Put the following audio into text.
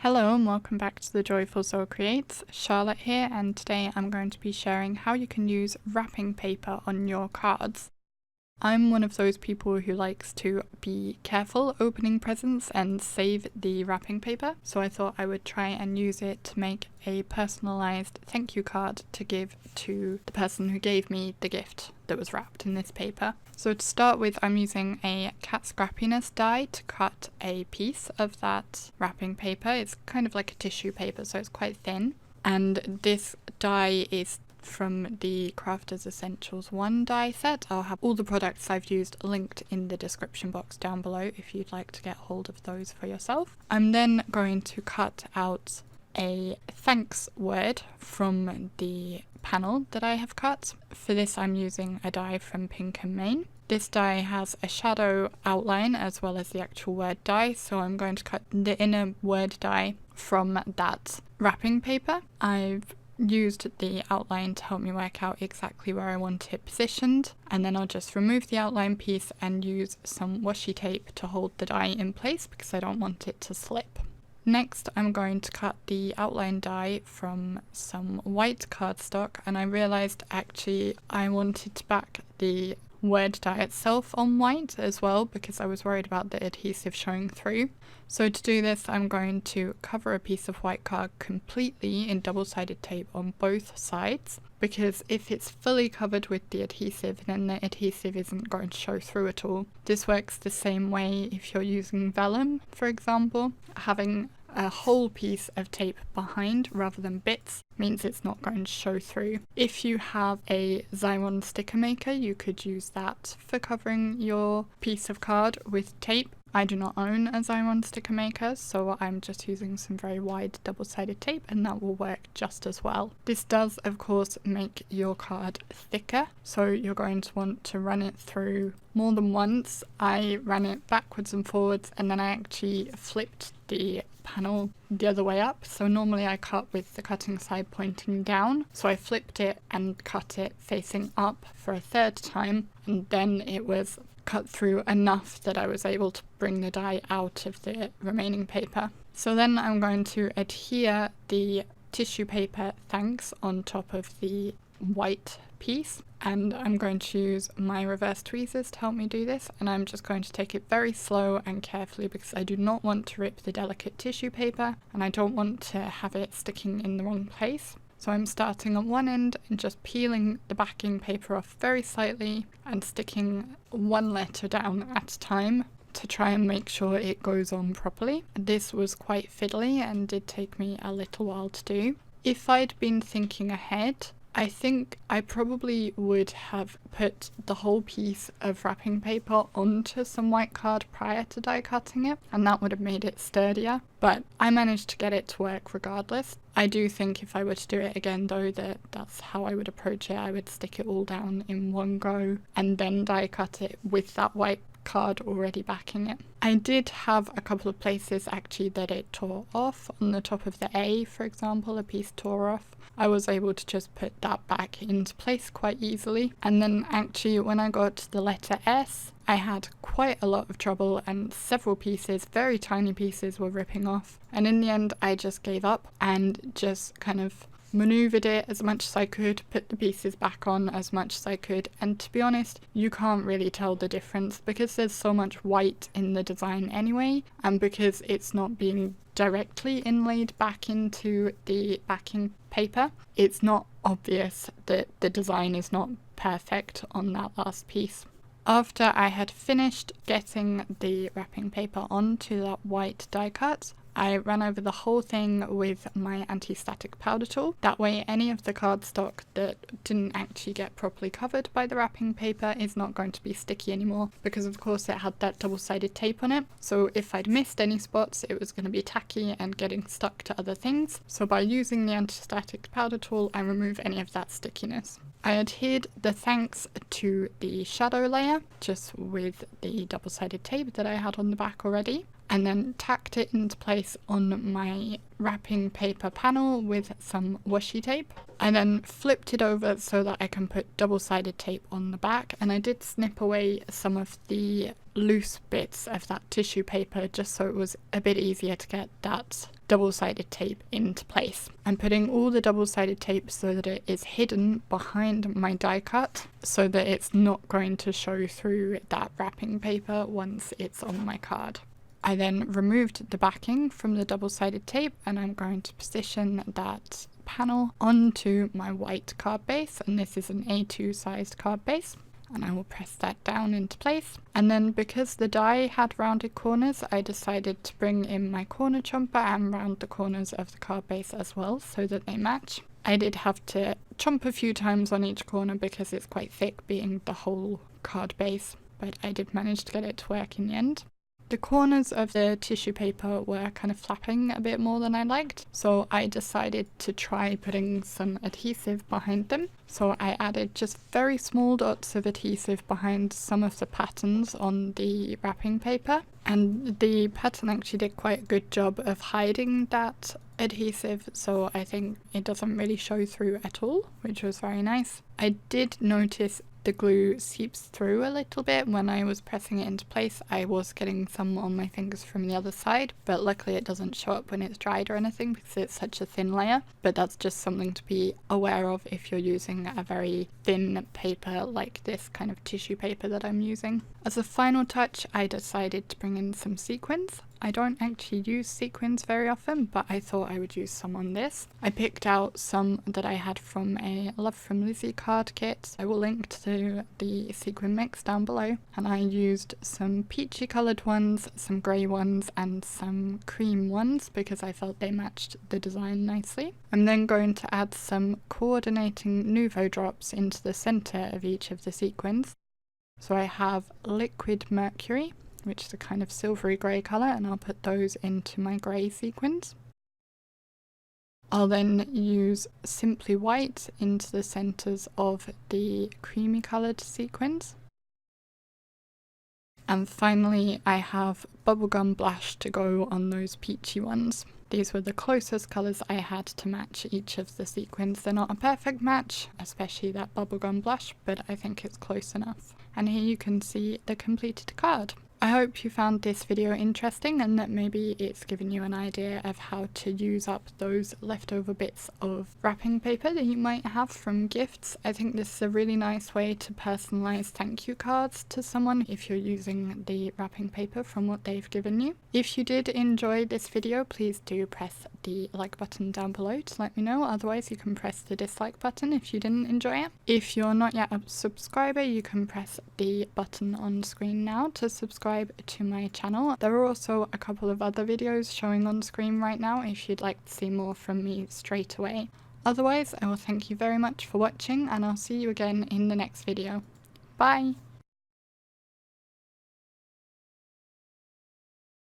Hello and welcome back to the Joyful Soul Creates. Charlotte here, and today I'm going to be sharing how you can use wrapping paper on your cards. I'm one of those people who likes to be careful opening presents and save the wrapping paper, so I thought I would try and use it to make a personalised thank you card to give to the person who gave me the gift that was wrapped in this paper. So to start with, I'm using a cat Scrappiness die to cut a piece of that wrapping paper. It's kind of like a tissue paper, so it's quite thin. And this die is from the Crafters Essentials 1 die set. I'll have all the products I've used linked in the description box down below if you'd like to get hold of those for yourself. I'm then going to cut out a thanks word from the panel that I have cut. For this I'm using a die from Pink and Main. This die has a shadow outline as well as the actual word die, so I'm going to cut the inner word die from that wrapping paper. I've used the outline to help me work out exactly where I want it positioned, and then I'll just remove the outline piece and use some washi tape to hold the die in place because I don't want it to slip. Next, I'm going to cut the outline die from some white cardstock, and I realised actually I wanted to back the word die itself on white as well because I was worried about the adhesive showing through. So to do this, I'm going to cover a piece of white card completely in double-sided tape on both sides, because if it's fully covered with the adhesive, then the adhesive isn't going to show through at all. This works the same way if you're using vellum, for example. Having a whole piece of tape behind rather than bits means it's not going to show through. If you have a Xyron sticker maker, you could use that for covering your piece of card with tape. I do not own a Xyron sticker maker, so I'm just using some very wide double-sided tape, and that will work just as well. This does, of course, make your card thicker, so you're going to want to run it through more than once. I ran it backwards and forwards, and then I actually flipped the panel the other way up. So normally I cut with the cutting side pointing down, so I flipped it and cut it facing up for a third time, and then it was cut through enough that I was able to bring the die out of the remaining paper. So then I'm going to adhere the tissue paper thanks on top of the white piece, and I'm going to use my reverse tweezers to help me do this, and I'm just going to take it very slow and carefully because I do not want to rip the delicate tissue paper and I don't want to have it sticking in the wrong place. So I'm starting at one end and just peeling the backing paper off very slightly and sticking one letter down at a time to try and make sure it goes on properly. This was quite fiddly and did take me a little while to do. If I'd been thinking ahead, I think I probably would have put the whole piece of wrapping paper onto some white card prior to die cutting it, and that would have made it sturdier, but I managed to get it to work regardless. I do think if I were to do it again though, that's how I would approach it. I would stick it all down in one go and then die cut it with that white card already backing it. I did have a couple of places actually that it tore off. On the top of the A, for example, a piece tore off. I was able to just put that back into place quite easily. And then actually when I got to the letter S, I had quite a lot of trouble and several pieces, very tiny pieces, were ripping off. And in the end I just gave up and just kind of maneuvered it as much as I could, put the pieces back on as much as I could, and to be honest, you can't really tell the difference because there's so much white in the design anyway, and because it's not being directly inlaid back into the backing paper, it's not obvious that the design is not perfect on that last piece. After I had finished getting the wrapping paper onto that white die cut, I ran over the whole thing with my anti-static powder tool. That way any of the cardstock that didn't actually get properly covered by the wrapping paper is not going to be sticky anymore, because of course it had that double-sided tape on it. So if I'd missed any spots, it was going to be tacky and getting stuck to other things. So by using the anti-static powder tool, I remove any of that stickiness. I adhered the thanks to the shadow layer just with the double-sided tape that I had on the back already. and then tacked it into place on my wrapping paper panel with some washi tape. I then flipped it over so that I can put double-sided tape on the back, and I did snip away some of the loose bits of that tissue paper just so it was a bit easier to get that double-sided tape into place. I'm putting all the double-sided tape so that it is hidden behind my die cut so that it's not going to show through that wrapping paper once it's on my card. I then removed the backing from the double-sided tape, and I'm going to position that panel onto my white card base, and this is an A2 sized card base, and I will press that down into place. And then because the die had rounded corners, I decided to bring in my corner chomper and round the corners of the card base as well so that they match. I did have to chomp a few times on each corner because it's quite thick being the whole card base, but I did manage to get it to work in the end. The corners of the tissue paper were kind of flapping a bit more than I liked, so I decided to try putting some adhesive behind them. So I added just very small dots of adhesive behind some of the patterns on the wrapping paper, and the pattern actually did quite a good job of hiding that adhesive, so I think it doesn't really show through at all, which was very nice. I did notice the glue seeps through a little bit when I was pressing it into place. I was getting some on my fingers from the other side, but luckily it doesn't show up when it's dried or anything because it's such a thin layer. But that's just something to be aware of if you're using a very thin paper like this kind of tissue paper that I'm using. As a final touch, I decided to bring in some sequins. I don't actually use sequins very often, but I thought I would use some on this. I picked out some that I had from a Love from Lizi card kit. I will link to the sequin mix down below. And I used some peachy coloured ones, some grey ones, and some cream ones because I felt they matched the design nicely. I'm then going to add some coordinating Nuvo drops into the centre of each of the sequins. So I have liquid Mercury, which is a kind of silvery grey colour, and I'll put those into my grey sequins. I'll then use Simply White into the centres of the creamy coloured sequins. And finally I have Bubblegum Blush to go on those peachy ones. These were the closest colours I had to match each of the sequins. They're not a perfect match, especially that Bubblegum Blush, but I think it's close enough. And here you can see the completed card. I hope you found this video interesting and that maybe it's given you an idea of how to use up those leftover bits of wrapping paper that you might have from gifts. I think this is a really nice way to personalise thank you cards to someone if you're using the wrapping paper from what they've given you. If you did enjoy this video, please do press the like button down below to let me know. Otherwise you can press the dislike button if you didn't enjoy it. If you're not yet a subscriber, you can press the button on screen now to subscribe to my channel. There are also a couple of other videos showing on screen right now if you'd like to see more from me straight away. Otherwise, I will thank you very much for watching and I'll see you again in the next video. Bye!